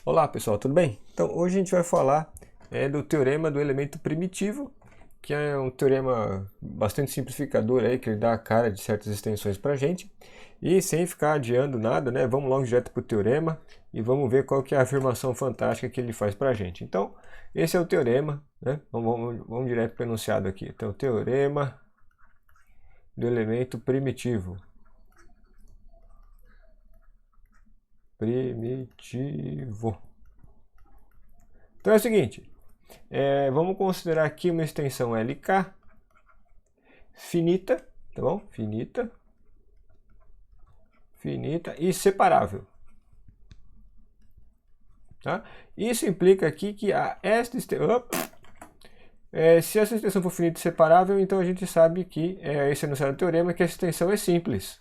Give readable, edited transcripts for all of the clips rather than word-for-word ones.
Olá pessoal, tudo bem? Então hoje a gente vai falar do teorema do elemento primitivo, que é um teorema bastante simplificador aí, que ele dá a cara de certas extensões para a gente. E sem ficar adiando nada, né, vamos logo direto para o teorema e vamos ver qual que é a afirmação fantástica que ele faz para a gente. Então, esse é o teorema, né? Vamos direto para o enunciado aqui. Então, teorema do elemento primitivo. Então é o seguinte, vamos considerar aqui uma extensão LK finita, tá bom? Finita e separável. Tá? Isso implica aqui que se essa extensão for finita e separável, então a gente sabe que esse enunciado do teorema que a extensão é simples.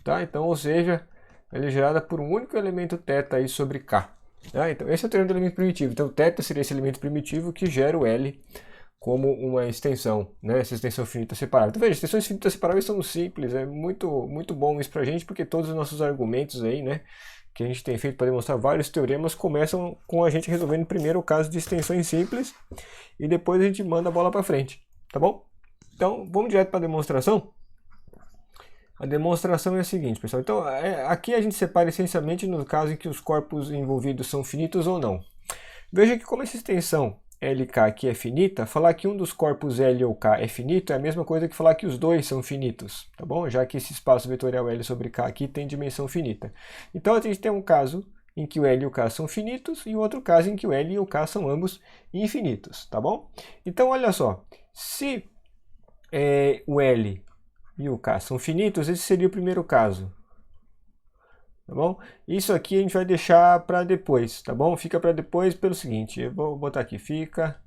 Tá? Então, ou seja, ela é gerada por um único elemento θ aí sobre K. Tá? Então, esse é o teorema do elemento primitivo. Então, θ seria esse elemento primitivo que gera o L como uma extensão, né? Essa extensão finita separável. Então, veja, extensões finitas separáveis são simples, é muito bom isso pra gente, porque todos os nossos argumentos aí, né, que a gente tem feito para demonstrar vários teoremas começam com a gente resolvendo primeiro o caso de extensões simples e depois a gente manda a bola para frente, tá bom? Então, vamos direto para a demonstração. A demonstração é a seguinte, pessoal. Então, aqui a gente separa essencialmente no caso em que os corpos envolvidos são finitos ou não. Veja que como essa extensão LK aqui é finita, falar que um dos corpos L ou K é finito é a mesma coisa que falar que os dois são finitos, tá bom? Já que esse espaço vetorial L sobre K aqui tem dimensão finita. Então a gente tem um caso em que o L e o K são finitos e outro caso em que o L e o K são ambos infinitos, tá bom? Então olha só, se o L e o K são finitos, esse seria o primeiro caso. Tá bom? Isso aqui a gente vai deixar para depois, tá bom? Fica para depois pelo seguinte, eu vou botar aqui, fica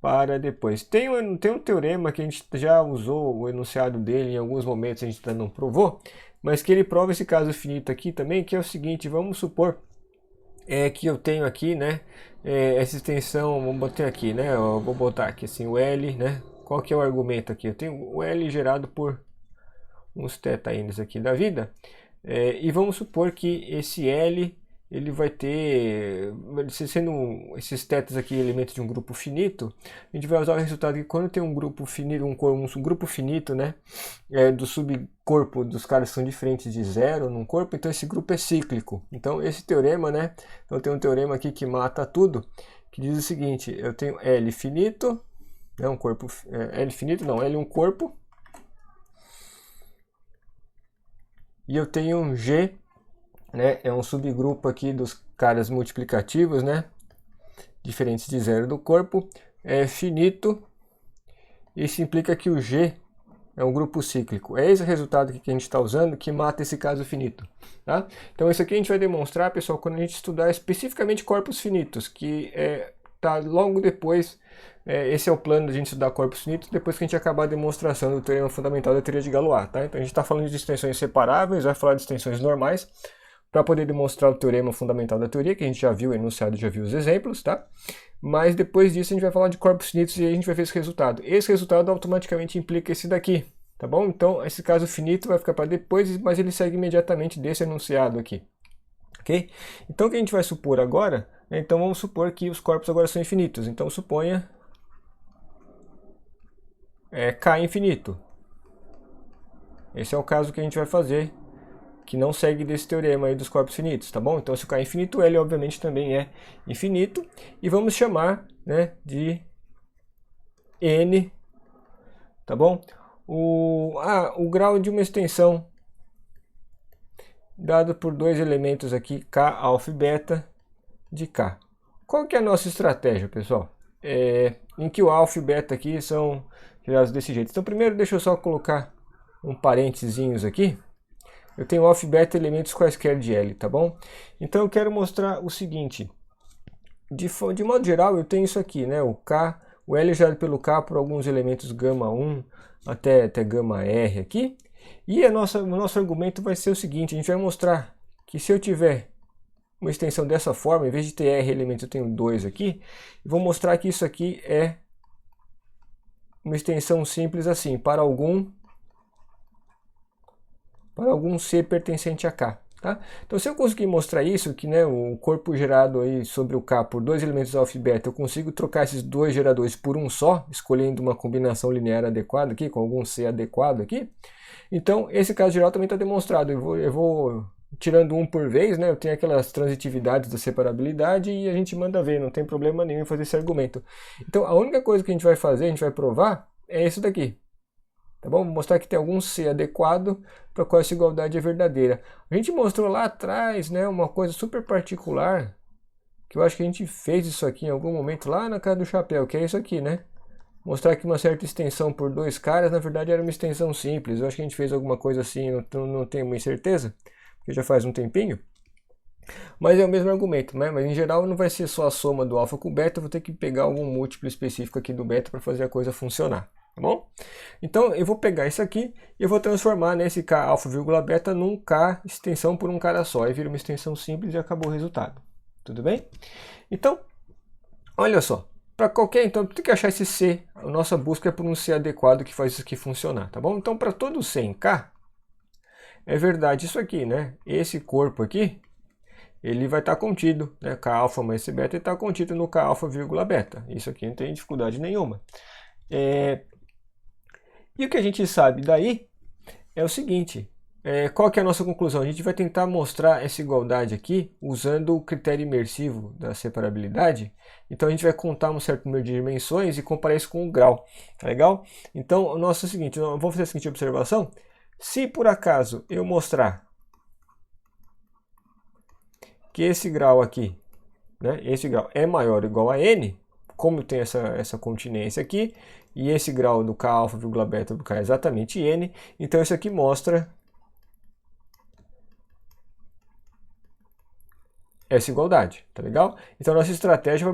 para depois. Tem um teorema que a gente já usou o enunciado dele em alguns momentos, a gente ainda não provou, mas que ele prova esse caso finito aqui também, que é o seguinte, vamos supor que eu tenho aqui, né, essa extensão, vamos botar aqui, né, eu vou botar aqui assim, o L, né, qual que é o argumento aqui? Eu tenho o L gerado por uns θ aqui da vida, e vamos supor que esse L ele vai ter, sendo esses θs aqui elementos de um grupo finito, a gente vai usar o resultado que quando tem um grupo finito, um grupo finito, né, do subcorpo dos caras que são diferentes de zero num corpo, então esse grupo é cíclico. Então esse teorema, né, então tem um teorema aqui que mata tudo, que diz o seguinte, eu tenho L finito, né, um corpo, L finito não, L um corpo, e eu tenho um G, né, é um subgrupo aqui dos caras multiplicativos, né, diferentes de zero do corpo, é finito. Isso implica que o G é um grupo cíclico. É esse o resultado que a gente está usando que mata esse caso finito. Tá? Então isso aqui a gente vai demonstrar, pessoal, quando a gente estudar especificamente corpos finitos, que tá logo depois, esse é o plano de a gente estudar corpos finitos, depois que a gente acabar a demonstração do teorema fundamental da teoria de Galois. Tá? Então a gente está falando de extensões separáveis, vai falar de extensões normais, para poder demonstrar o teorema fundamental da teoria, que a gente já viu o enunciado, já viu os exemplos, tá? Mas depois disso a gente vai falar de corpos finitos e aí a gente vai ver esse resultado. Esse resultado automaticamente implica esse daqui, tá bom? Então esse caso finito vai ficar para depois, mas ele segue imediatamente desse enunciado aqui, ok? Então o que a gente vai supor agora, então vamos supor que os corpos agora são infinitos. Então suponha K infinito. Esse é o caso que a gente vai fazer, que não segue desse teorema aí dos corpos finitos, tá bom? Então se o K é infinito, L obviamente também é infinito, e vamos chamar, né, de N, tá bom? O grau de uma extensão dado por dois elementos aqui, K, alfa e beta, de K. Qual que é a nossa estratégia, pessoal? Em que o alfa e beta aqui são gerados desse jeito. Então primeiro deixa eu só colocar um parênteses aqui. Eu tenho alfa e beta elementos quaisquer de L, tá bom? Então eu quero mostrar o seguinte. De modo geral, eu tenho isso aqui, né? O K, o L é gerado pelo K por alguns elementos gama 1 até gama R aqui. E o nosso argumento vai ser o seguinte, a gente vai mostrar que se eu tiver uma extensão dessa forma, em vez de ter R elementos, eu tenho 2 aqui, e vou mostrar que isso aqui é uma extensão simples assim, para algum C pertencente a K. Tá? Então, se eu conseguir mostrar isso, que né, o corpo gerado aí sobre o K por dois elementos alfa e beta, eu consigo trocar esses dois geradores por um só, escolhendo uma combinação linear adequada aqui, com algum C adequado aqui. Então, esse caso geral também está demonstrado. Eu vou tirando um por vez, né? Eu tenho aquelas transitividades da separabilidade e a gente manda ver, não tem problema nenhum em fazer esse argumento. Então, a única coisa que a gente vai fazer, a gente vai provar, é isso daqui. Tá bom? Vou mostrar que tem algum C adequado para qual essa igualdade é verdadeira. A gente mostrou lá atrás, né, uma coisa super particular, que eu acho que a gente fez isso aqui em algum momento lá na casa do chapéu, que é isso aqui, né? Mostrar que uma certa extensão por dois caras, na verdade era uma extensão simples. Eu acho que a gente fez alguma coisa assim, não tenho muita certeza, porque já faz um tempinho. Mas é o mesmo argumento, né? Mas em geral não vai ser só a soma do alfa com o beta, eu vou ter que pegar algum múltiplo específico aqui do beta para fazer a coisa funcionar. Tá bom? Então eu vou pegar isso aqui e eu vou transformar nesse K alfa vírgula beta num K extensão por um cara só. Aí vira uma extensão simples e acabou o resultado. Tudo bem? Então, olha só. Para qualquer, então, tem que achar esse C. A nossa busca é por um C adequado que faz isso aqui funcionar, tá bom? Então, para todo C em K, é verdade isso aqui, né? Esse corpo aqui, ele vai estar contido, né? K alfa mais C beta está contido no K alfa vírgula beta. Isso aqui não tem dificuldade nenhuma. E o que a gente sabe daí é o seguinte, qual que é a nossa conclusão? A gente vai tentar mostrar essa igualdade aqui usando o critério imersivo da separabilidade. Então a gente vai contar um certo número de dimensões e comparar isso com o grau, tá legal? Então o nosso é o seguinte, eu vou fazer a seguinte observação. Se por acaso eu mostrar que esse grau aqui, né, esse grau é maior ou igual a n, como tem essa continência aqui, e esse grau do K alfa vírgula beta do K é exatamente n, então isso aqui mostra essa igualdade, tá legal? Então a nossa estratégia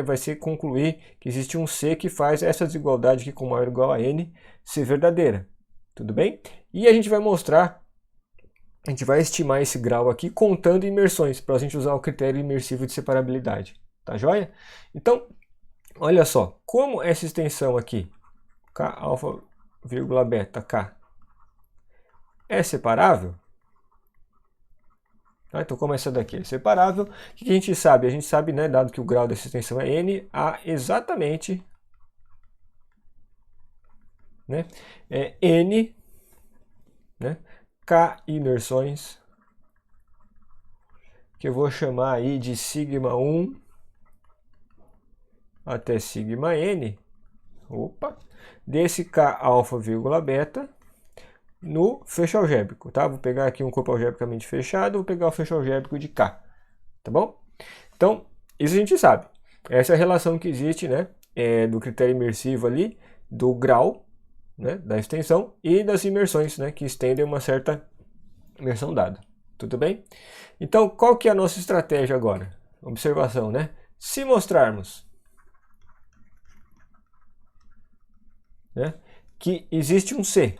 vai ser concluir que existe um C que faz essa desigualdade aqui com maior ou igual a n ser verdadeira, tudo bem? E a gente vai mostrar, a gente vai estimar esse grau aqui contando imersões, para a gente usar o critério imersivo de separabilidade, tá joia? Então, olha só, como essa extensão aqui, K alfa vírgula beta K, é separável, tá? Então como essa daqui é separável, o que a gente sabe? A gente sabe, né, dado que o grau dessa extensão é n, há exatamente, né, n, né, K imersões, que eu vou chamar aí de sigma 1 até sigma n, desse K alfa vírgula beta no fecho algébrico, tá? Vou pegar aqui um corpo algebricamente fechado, vou pegar o fecho algébrico de K, tá bom? Então, isso a gente sabe. Essa é a relação que existe, né, do critério imersivo ali, do grau, né, da extensão e das imersões, né, que estendem uma certa imersão dada. Tudo bem? Então, qual que é a nossa estratégia agora? Observação, né? Se mostrarmos, né, que existe um C,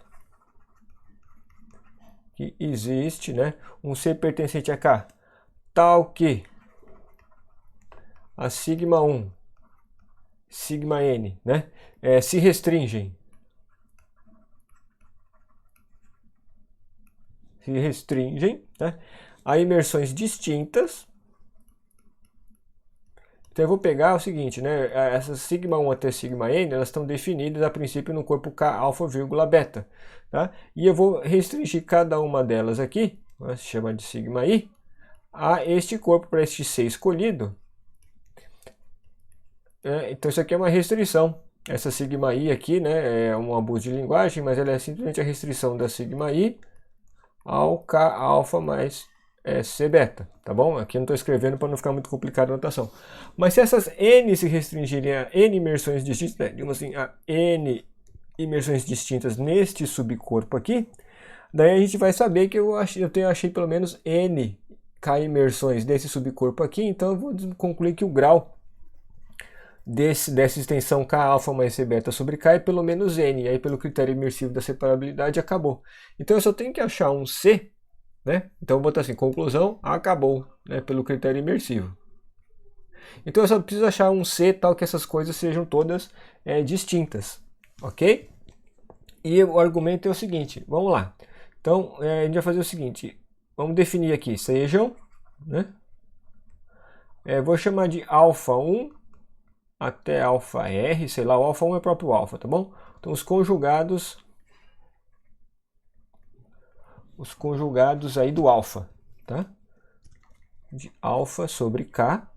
né, um C pertencente a K, tal que a sigma 1, sigma n, né, se restringem né, a imersões distintas. Então eu vou pegar o seguinte, né, essas sigma 1 até sigma n, elas estão definidas a princípio no corpo K alfa vírgula beta, tá? E eu vou restringir cada uma delas aqui, se chama de sigma i, a este corpo, para este C escolhido. Então isso aqui é uma restrição. Essa sigma i aqui, né, é um abuso de linguagem, mas ela é simplesmente a restrição da sigma i ao K alfa mais C beta, tá bom? Aqui eu não estou escrevendo para não ficar muito complicado a notação. Mas se essas n se restringirem a n imersões distintas, né, digamos assim, a n imersões distintas neste subcorpo aqui, daí a gente vai saber que eu achei pelo menos n K imersões desse subcorpo aqui, então eu vou concluir que o grau dessa extensão K alfa mais C beta sobre K é pelo menos n, e aí pelo critério imersivo da separabilidade acabou. Então eu só tenho que achar um C, né? Então eu vou botar assim, conclusão, acabou, né, pelo critério imersivo. Então eu só preciso achar um C tal que essas coisas sejam todas distintas, ok? E o argumento é o seguinte, vamos lá. Então a gente vai fazer o seguinte, vamos definir aqui, sejam, né? Vou chamar de alfa 1 até alfa R, sei lá, o alfa 1 é o próprio alfa, tá bom? Então os conjugados aí do alfa, tá? De alfa sobre K,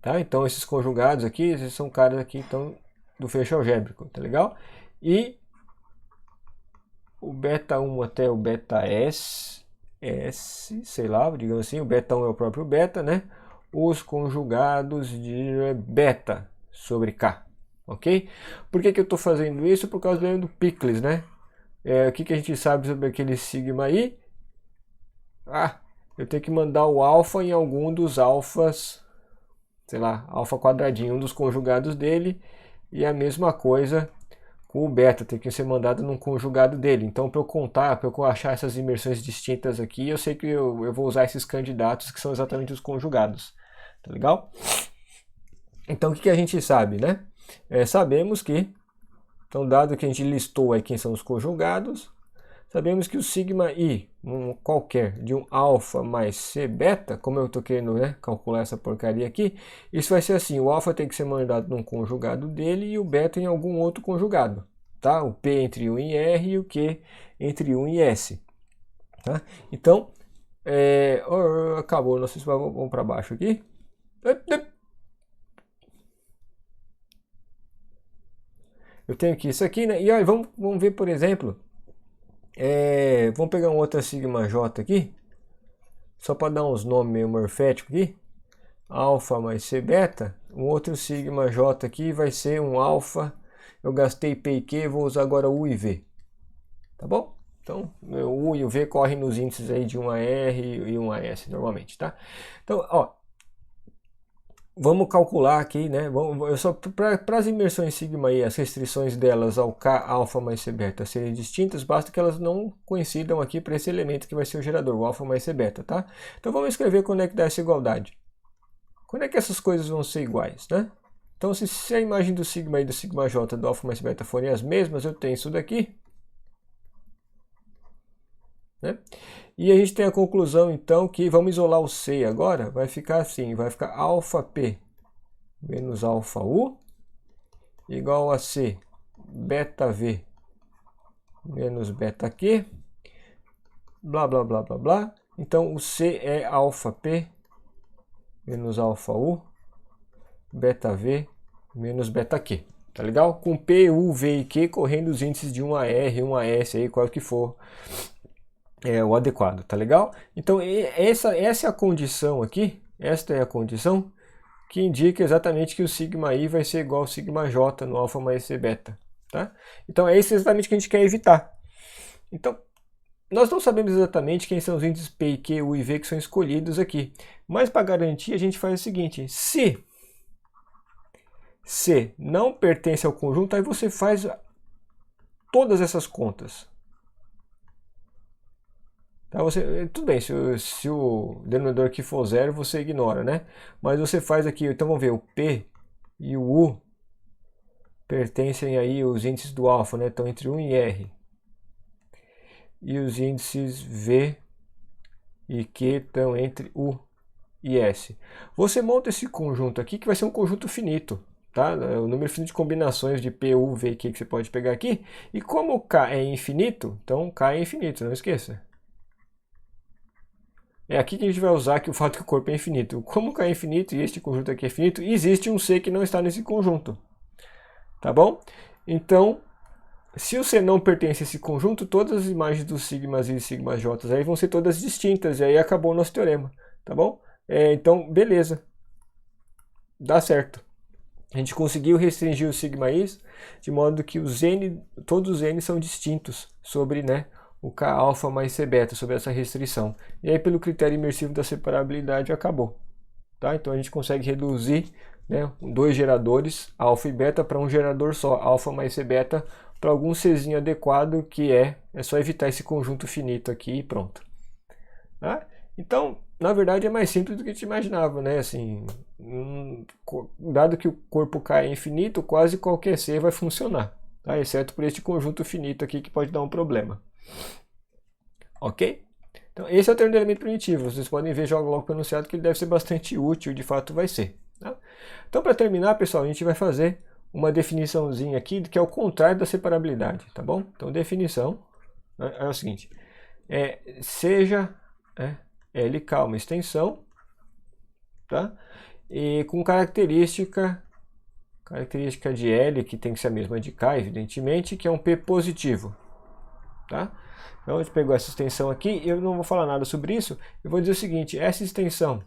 tá? Então esses conjugados aqui, esses são caras aqui então do fecho algébrico, tá legal? E o beta 1 até o beta S, sei lá, digamos assim, o beta 1 é o próprio beta, né? Os conjugados de beta sobre K, ok? Por que eu estou fazendo isso? Por causa do Picles, né? O que a gente sabe sobre aquele sigma I? Eu tenho que mandar o alfa em algum dos alfas, sei lá, alfa quadradinho, um dos conjugados dele, e a mesma coisa com o beta, tem que ser mandado num conjugado dele. Então, para eu contar, para eu achar essas imersões distintas aqui, eu sei que eu vou usar esses candidatos que são exatamente os conjugados. Tá legal? Então, o que a gente sabe, né? Sabemos que, então, dado que a gente listou aí quem são os conjugados, sabemos que o sigma I, qualquer, de um alfa mais C beta, como eu estou querendo, né, calcular essa porcaria aqui, isso vai ser assim, o alfa tem que ser mandado num conjugado dele e o beta em algum outro conjugado, tá? O P entre 1 e R e o Q entre 1 e S, tá? Então, acabou, nosso sistema, vamos para baixo aqui. Eu tenho aqui isso aqui, né? E olha, vamos ver, por exemplo, vamos pegar um outro sigma J aqui, só para dar uns nomes meio morféticos aqui. Alfa mais C beta, um outro sigma J aqui vai ser um alfa, eu gastei P e Q, vou usar agora U e V, tá bom? Então, o U e o V correm nos índices aí de 1 a R e 1 a S normalmente, tá? Então, ó, vamos calcular aqui, né? Para as imersões sigma I, as restrições delas ao K alfa mais C beta serem distintas, basta que elas não coincidam aqui para esse elemento que vai ser o gerador, o alfa mais C beta, tá? Então vamos escrever quando é que dá essa igualdade. Quando é que essas coisas vão ser iguais, né? Então se a imagem do sigma I e do sigma J do alfa mais C beta forem as mesmas, eu tenho isso daqui, né? E a gente tem a conclusão, então, que vamos isolar o C agora, vai ficar assim, vai ficar alfa P menos alfa U igual a C beta V menos beta Q, blá, blá, blá, blá, blá. Então, o C é alfa P menos alfa U beta V menos beta Q. Tá legal? Com P, U, V e Q correndo os índices de 1 a R, 1 a S, aí, qual que for o adequado, tá legal? Então essa é a condição aqui, esta é a condição que indica exatamente que o sigma I vai ser igual ao sigma J no alfa mais C beta, tá? Então é isso exatamente que a gente quer evitar. Então, nós não sabemos exatamente quem são os índices P e Q, U e V que são escolhidos aqui, mas para garantir a gente faz o seguinte, se C não pertence ao conjunto, aí você faz todas essas contas. Tá, tudo bem, se o denominador aqui for zero, você ignora, né? Mas você faz aqui, então vamos ver, o P e o U pertencem aí os índices do alfa, né? Estão entre 1 e R. E os índices V e Q estão entre U e S. Você monta esse conjunto aqui, que vai ser um conjunto finito, tá? O número finito de combinações de P, U, V e Q que você pode pegar aqui. E como K é infinito, então K é infinito, não esqueça. É aqui que a gente vai usar que o fato que o corpo é infinito. Como K é infinito e este conjunto aqui é finito, existe um C que não está nesse conjunto. Tá bom? Então, se o C não pertence a esse conjunto, todas as imagens dos sigmas I e sigmas J aí vão ser todas distintas. E aí acabou o nosso teorema. Tá bom? Então, beleza. Dá certo. A gente conseguiu restringir os sigma I de modo que todos os N são distintos sobre, né, o K alfa mais C beta, sobre essa restrição. E aí, pelo critério imersivo da separabilidade, acabou. Tá? Então a gente consegue reduzir, né, dois geradores, alfa e beta, para um gerador só, alfa mais C beta, para algum Czinho adequado, que é só evitar esse conjunto finito aqui e pronto. Tá? Então, na verdade, é mais simples do que a gente imaginava, né? Assim, dado que o corpo K é infinito, quase qualquer C vai funcionar, tá? Exceto por este conjunto finito aqui que pode dar um problema. Ok? Então esse é o termo de elemento primitivo. Vocês podem ver já logo pelo enunciado que ele deve ser bastante útil, de fato vai ser. Tá? Então para terminar, pessoal, a gente vai fazer uma definiçãozinha aqui que é o contrário da separabilidade, tá bom? Então definição é o seguinte, seja LK uma extensão, tá? E com característica de L, que tem que ser a mesma de K, evidentemente, que é um P positivo, tá? Então a gente pegou essa extensão aqui, eu não vou falar nada sobre isso, eu vou dizer o seguinte, essa extensão,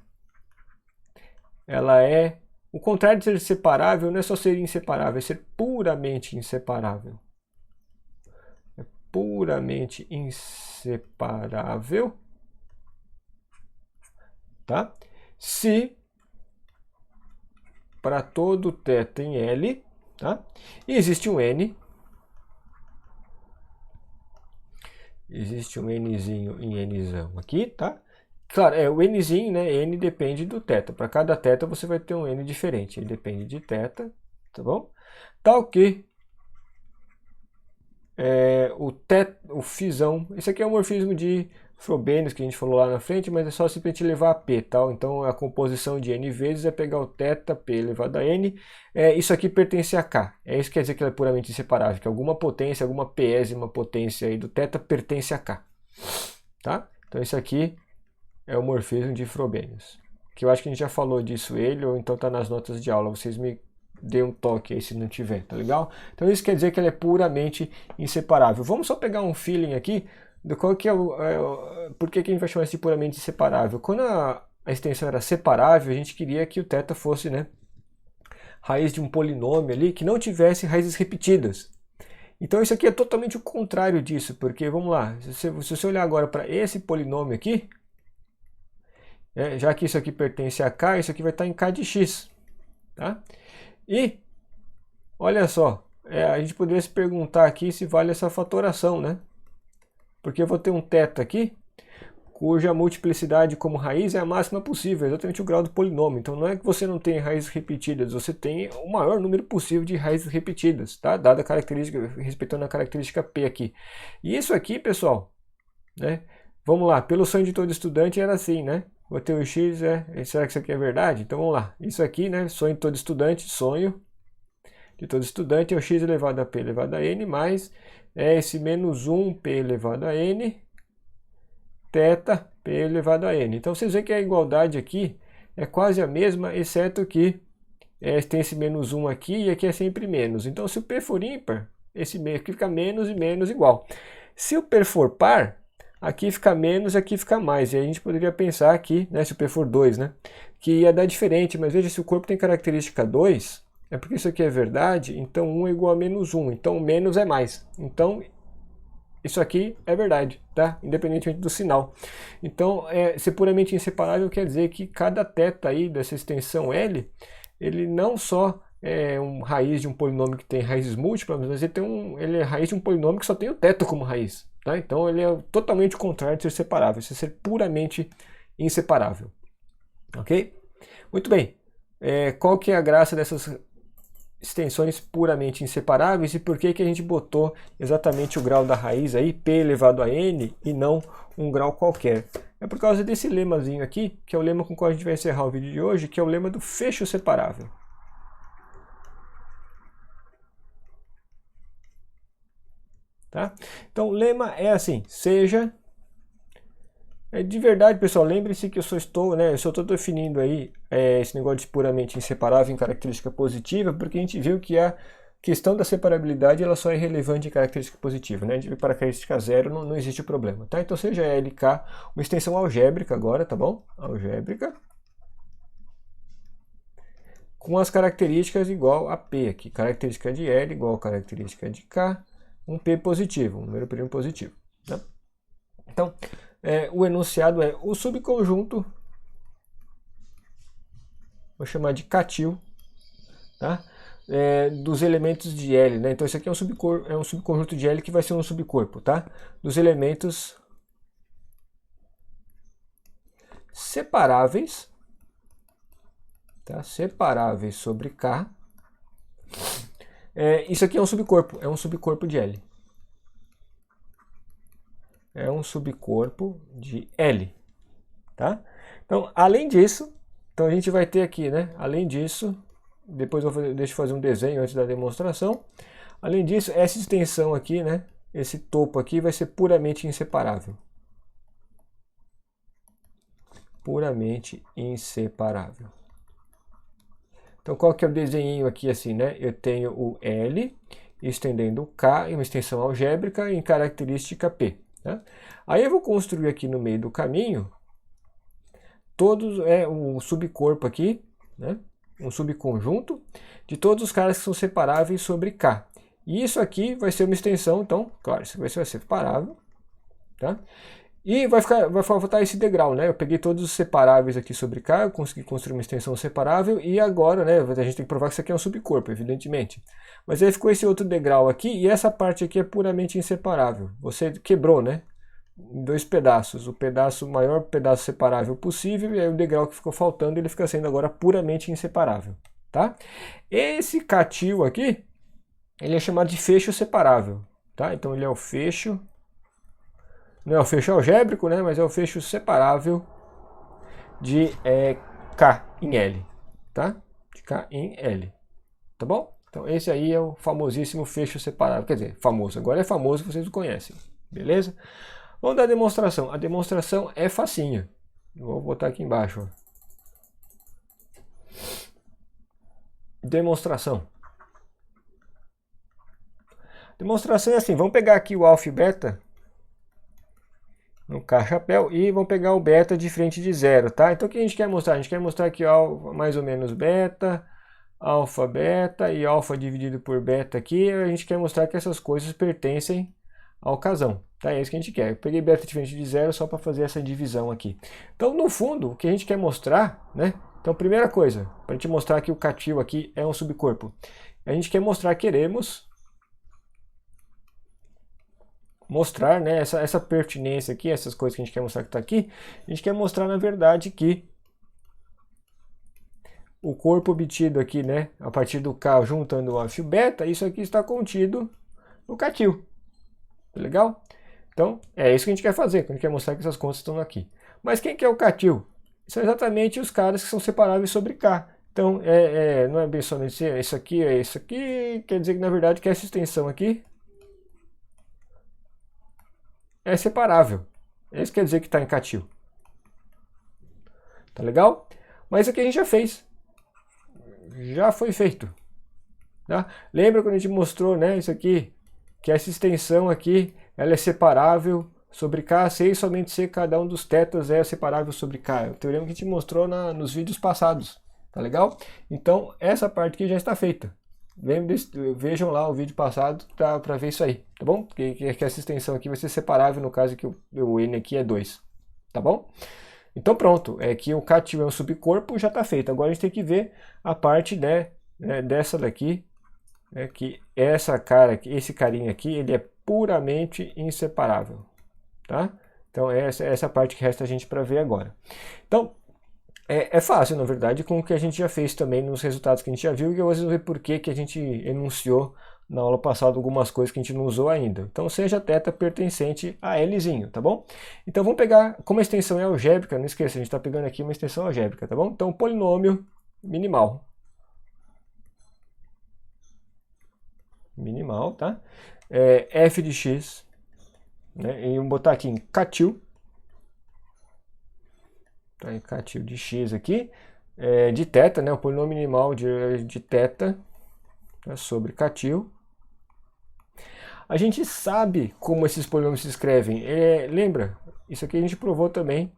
ela é, o contrário de ser separável não é só ser inseparável, é ser puramente inseparável. É puramente inseparável, tá? Se para todo θ em L, tá? E existe um N, existe um Nzinho em Nzão aqui, tá? Claro, o Nzinho, né? N depende do θ. Para cada θ você vai ter um N diferente. Ele depende de θ, tá bom? Tal que o φzão, esse aqui é o morfismo de Frobenius que a gente falou lá na frente, mas é só simplesmente levar a P, tal. Então a composição de N vezes é pegar o θ, P elevado a N. Isso aqui pertence a K. Isso quer dizer que ela é puramente inseparável, que alguma potência, alguma pésima potência aí do θ pertence a K. Tá? Então isso aqui é o morfismo de Frobenius. Que eu acho que a gente já falou disso ou então está nas notas de aula. Vocês me dê um toque aí se não tiver, tá legal? Então isso quer dizer que ela é puramente inseparável. Vamos só pegar um feeling aqui do qual que por que a gente vai chamar isso de puramente inseparável? Quando a extensão era separável, a gente queria que o θ fosse, né, raiz de um polinômio ali que não tivesse raízes repetidas. Então isso aqui é totalmente o contrário disso, porque vamos lá, se você olhar agora para esse polinômio aqui, já que isso aqui pertence a K, isso aqui vai estar em K de x, tá? E, olha só, a gente poderia se perguntar aqui se vale essa fatoração, né? Porque eu vou ter um θ aqui, cuja multiplicidade como raiz é a máxima possível, exatamente o grau do polinômio. Então não é que você não tem raízes repetidas, você tem o maior número possível de raízes repetidas, tá? Dada a característica, respeitando a característica P aqui. E isso aqui, pessoal, né? Vamos lá, pelo sonho de todo estudante era assim, né? Vou ter o x, será que isso aqui é verdade? Então vamos lá, isso aqui, né, sonho de todo estudante, sonho de todo estudante é o x elevado a p elevado a n, mais esse menos 1 p elevado a n, θ p elevado a n. Então vocês veem que a igualdade aqui é quase a mesma, exceto que tem esse menos 1 aqui e aqui é sempre menos. Então se o p for ímpar, esse meio aqui fica menos e menos igual. Se o p for par, aqui fica menos e aqui fica mais. E a gente poderia pensar aqui, né, se o P for 2, né, que ia dar diferente. Mas veja, se o corpo tem característica 2, é porque isso aqui é verdade, então 1 é igual a menos 1. Então menos é mais. Então isso aqui é verdade, tá? Independentemente do sinal. Então ser puramente inseparável quer dizer que cada θ aí dessa extensão L, ele não só é raiz de um polinômio que tem raízes múltiplas, mas ele é raiz de um polinômio que só tem o θ como raiz. Tá? Então ele é totalmente o contrário de ser separável, isso é ser puramente inseparável. Ok? Muito bem. Qual que é a graça dessas extensões puramente inseparáveis e por que a gente botou exatamente o grau da raiz aí, p elevado a n, e não um grau qualquer? É por causa desse lemazinho aqui, que é o lema com o qual a gente vai encerrar o vídeo de hoje, que é o lema do fecho separável. Tá? Então o lema é assim, seja... de verdade, pessoal, lembre-se que eu só estou definindo aí esse negócio de puramente inseparável em característica positiva, porque a gente viu que a questão da separabilidade ela só é relevante em característica positiva, né? A gente viu para característica zero não existe o problema, tá? Então seja LK uma extensão algébrica agora, tá bom? Algébrica com as características igual a P aqui, característica de L igual a característica de K, um P positivo, um número primo positivo, tá? Então, o enunciado é o subconjunto, vou chamar de Ktil, tá? Dos elementos de L, né? Então isso aqui é um subconjunto de L que vai ser um subcorpo, tá? Dos elementos separáveis, tá? Separáveis sobre K. Isso aqui é um subcorpo de L. é um subcorpo de L, tá? Então, além disso, então a gente vai ter aqui, né? Além disso, depois deixa eu fazer um desenho antes da demonstração. Além disso, essa extensão aqui, né? Esse topo aqui vai ser puramente inseparável. Puramente inseparável. Então, qual que é o desenho aqui assim, né? Eu tenho o L estendendo o K em uma extensão algébrica em característica P. Tá? Aí eu vou construir aqui no meio do caminho todos um subcorpo aqui, né? Um subconjunto de todos os caras que são separáveis sobre K. E isso aqui vai ser uma extensão, então, claro, isso vai ser separável, tá? E vai faltar esse degrau, né? Eu peguei todos os separáveis aqui sobre K, eu consegui construir uma extensão separável e agora, né, a gente tem que provar que isso aqui é um subcorpo, evidentemente. Mas aí ficou esse outro degrau aqui e essa parte aqui é puramente inseparável. Você quebrou, né? Em dois pedaços, o maior pedaço separável possível e aí o degrau que ficou faltando ele fica sendo agora puramente inseparável, tá? Esse catil aqui, ele é chamado de fecho separável, tá? Então ele é o fecho, não é o fecho algébrico, né? Mas é o fecho separável de K em L, tá? De K em L, tá bom? Então esse aí é o famosíssimo fecho separável, quer dizer, famoso, agora é famoso, vocês o conhecem, beleza? Vamos dar a demonstração. A demonstração é facinha. Vou botar aqui embaixo. Ó. Demonstração. Demonstração é assim, vamos pegar aqui o alfa e beta no K-chapéu e vamos pegar o beta de frente de zero, tá? Então o que a gente quer mostrar? A gente quer mostrar aqui alfa mais ou menos beta, alfa beta e alfa dividido por beta aqui. A gente quer mostrar que essas coisas pertencem ao casão. Tá? É isso que a gente quer. Eu peguei beta diferente de zero só para fazer essa divisão aqui. Então, no fundo, o que a gente quer mostrar, né? Então, primeira coisa, para a gente mostrar que o catil aqui é um subcorpo. A gente quer mostrar, queremos mostrar, né? Essa pertinência aqui, essas coisas que a gente quer mostrar que está aqui, a gente quer mostrar, na verdade, que o corpo obtido aqui, né? A partir do K juntando o alfa e o beta, isso aqui está contido no catil. Legal? Então, é isso que a gente quer fazer, que a gente quer mostrar que essas contas estão aqui. Mas quem que é o catil? São exatamente os caras que são separáveis sobre K. Então, não é bem somente isso aqui, é isso aqui, quer dizer que na verdade que essa extensão aqui é separável. Isso quer dizer que está em catil. Tá legal? Mas isso aqui a gente já fez. Já foi feito. Tá? Lembra quando a gente mostrou, né, isso aqui? Que essa extensão aqui, ela é separável sobre K, se e somente se cada um dos tetas é separável sobre K. É o teorema que a gente mostrou nos vídeos passados, tá legal? Então, essa parte aqui já está feita. Vejam lá o vídeo passado para ver isso aí, tá bom? Que essa extensão aqui vai ser separável no caso que o N aqui é 2, tá bom? Então pronto, é que o catil é um subcorpo, já está feito. Agora a gente tem que ver a parte dessa daqui, que esse carinha aqui, ele é puramente inseparável, tá? Então essa parte que resta a gente para ver agora. Então, é fácil, na verdade, com o que a gente já fez também nos resultados que a gente já viu, e eu vou ver por que a gente enunciou na aula passada algumas coisas que a gente não usou ainda. Então, seja θ pertencente a Lzinho, tá bom? Então, vamos pegar, como a extensão é algébrica, não esqueça, a gente está pegando aqui uma extensão algébrica, tá bom? Então, polinômio minimal. Minimal, tá? F de x, né? E vamos botar aqui em catil. Tá, em catil de x aqui, de θ, né? O polinômio minimal de θ, tá? Sobre catil. A gente sabe como esses polinômios se escrevem. Lembra? Isso aqui a gente provou também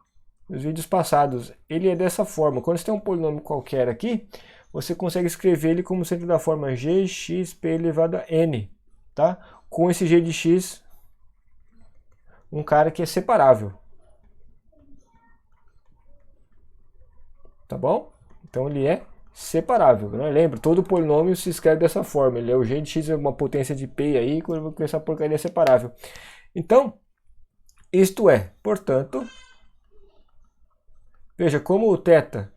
nos vídeos passados. Ele é dessa forma. Quando você tem um polinômio qualquer aqui, você consegue escrever ele como sendo da forma gxp elevado a n, tá? Com esse g de x, um cara que é separável. Tá bom? Então ele é separável, né? Lembra, todo polinômio se escreve dessa forma. Ele é o g de x é uma potência de p aí, com essa porcaria é separável. Então, isto é, portanto, veja como o θ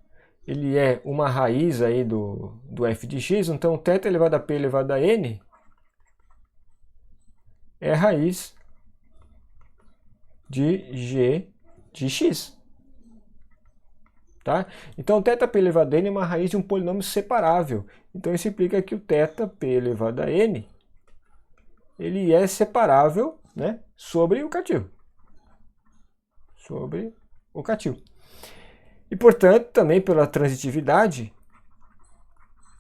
ele é uma raiz aí do f de x, então θ elevado a p elevado a n é raiz de g de x. Tá? Então, θp elevado a n é uma raiz de um polinômio separável. Então, isso implica que o θp elevado a n ele é separável, né, sobre o cativo. Sobre o cativo. E, portanto, também pela transitividade,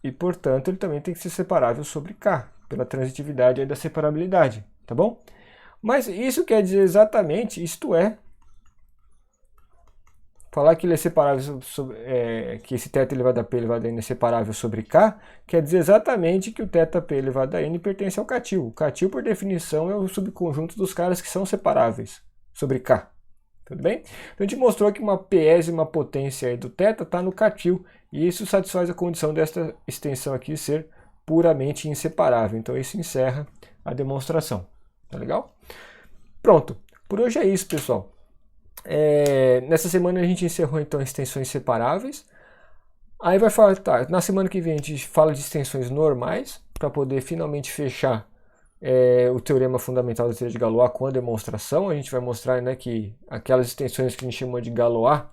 ele também tem que ser separável sobre K, pela transitividade aí da separabilidade, tá bom? Mas isso quer dizer exatamente, isto é, falar que ele é separável sobre, que esse θ elevado a p elevado a n é separável sobre K, quer dizer exatamente que o θp elevado a n pertence ao cativo. O cativo, por definição, é o subconjunto dos caras que são separáveis sobre K. Tudo bem? Então a gente mostrou que uma pésima potência aí do θ está no cativo, e isso satisfaz a condição desta extensão aqui ser puramente inseparável. Então isso encerra a demonstração. Tá legal? Pronto. Por hoje é isso, pessoal. Nessa semana a gente encerrou então extensões separáveis. Aí vai falar, tá, na semana que vem a gente fala de extensões normais, para poder finalmente fechar o teorema fundamental da teoria de Galois com a demonstração. A gente vai mostrar, né, que aquelas extensões que a gente chamou de Galois,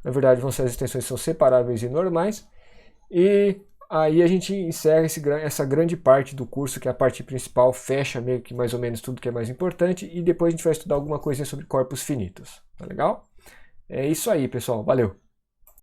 na verdade vão ser as extensões que são separáveis e normais. E aí a gente encerra essa grande parte do curso, que é a parte principal, fecha meio que mais ou menos tudo que é mais importante, e depois a gente vai estudar alguma coisinha sobre corpos finitos. Tá legal? É isso aí, pessoal. Valeu!